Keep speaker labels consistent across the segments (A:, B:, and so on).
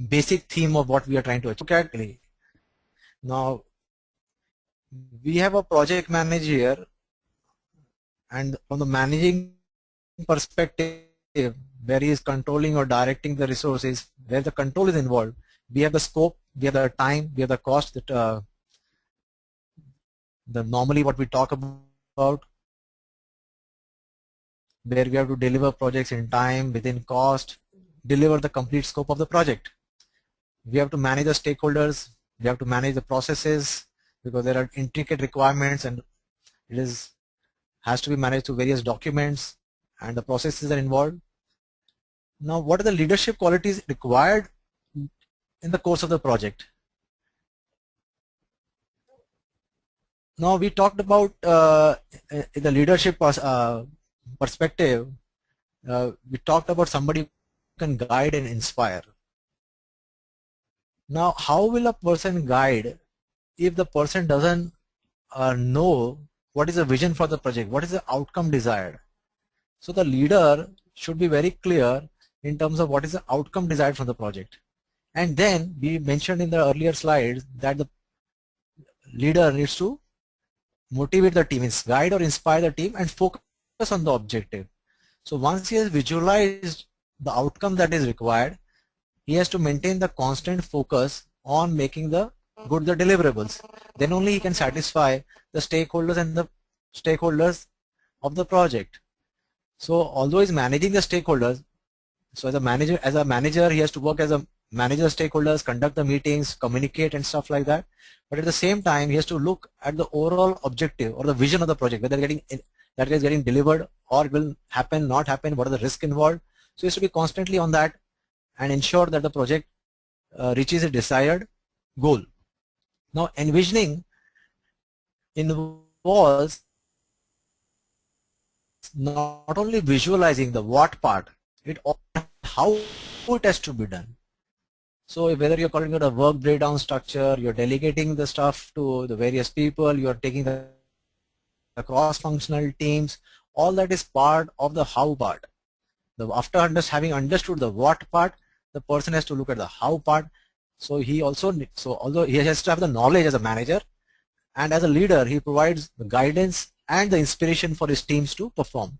A: basic theme of what we are trying to achieve. Okay. Now, we have a project manager here, and from the managing perspective, where he is controlling or directing the resources, where the control is involved, we have the scope, we have the time, we have the cost, that the normally what we talk about, where we have to deliver projects in time, within cost, deliver the complete scope of the project. We have to manage the stakeholders, we have to manage the processes, because there are intricate requirements and it has to be managed through various documents, and the processes are involved. Now, what are the leadership qualities required in the course of the project? Now, we talked about in the leadership perspective, we talked about somebody who can guide and inspire. Now, how will a person guide if the person doesn't know what is the vision for the project, what is the outcome desired? So the leader should be very clear in terms of what is the outcome desired from the project. And then we mentioned in the earlier slides that the leader needs to motivate the team, guide or inspire the team, and focus on the objective. So once he has visualized the outcome that is required, he has to maintain the constant focus on making the good the deliverables. Then only he can satisfy the stakeholders and the stakeholders of the project. So although he's managing the stakeholders, so as a manager he has to work as a manager stakeholders, conduct the meetings, communicate and stuff like that. But at the same time, he has to look at the overall objective or the vision of the project, whether that is getting delivered or it will happen, not happen, what are the risks involved. So he has to be constantly on that and ensure that the project reaches a desired goal. Now, envisioning involves not only visualizing the what part, it how it has to be done. So whether you're calling it a work breakdown structure, you're delegating the stuff to the various people, you're taking the cross-functional teams, all that is part of the how part. After having understood the what part, the person has to look at the how part. So although he has to have the knowledge as a manager, and as a leader, he provides the guidance and the inspiration for his teams to perform.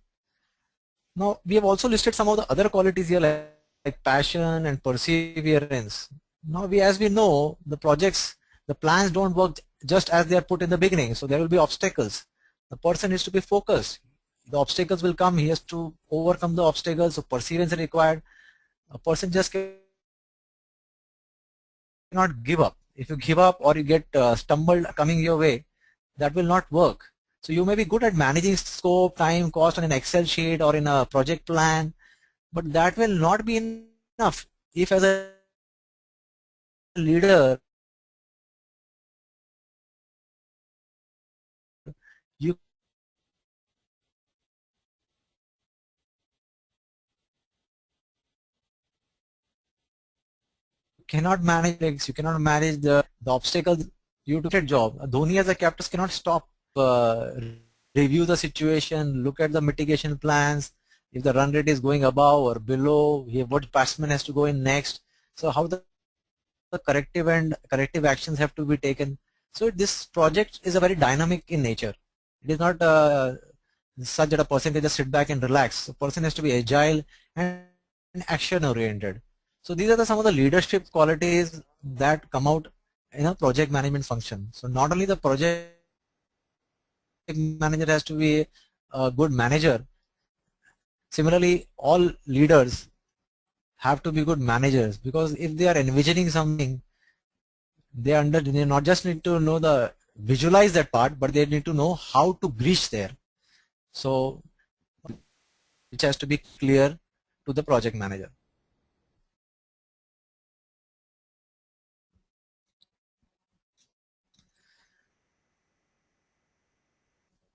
A: Now, we have also listed some of the other qualities here, like passion and perseverance. Now, as we know, the plans don't work just as they are put in the beginning. So there will be obstacles. The person needs to be focused. The obstacles will come. He has to overcome the obstacles. So perseverance is required. A person just cannot give up. If you give up or you get stumbled coming your way, that will not work. So you may be good at managing scope, time, cost on an Excel sheet or in a project plan, but that will not be enough if as a leader you cannot manage legs, you cannot manage the obstacles due to job. Dhoni as a captain cannot stop, review the situation, look at the mitigation plans, if the run rate is going above or below, what batsman has to go in next. So how the corrective actions have to be taken. So this project is a very dynamic in nature. It is not such that a person can just sit back and relax. The person has to be agile and action oriented. So these are some of the leadership qualities that come out in a project management function. So not only the project manager has to be a good manager, similarly all leaders have to be good managers, because if they are envisioning something, they not just need to visualize that part, but they need to know how to reach there. So which has to be clear to the project manager.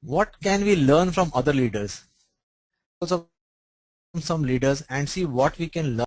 A: What can we learn from other leaders? Also, some leaders and see what we can learn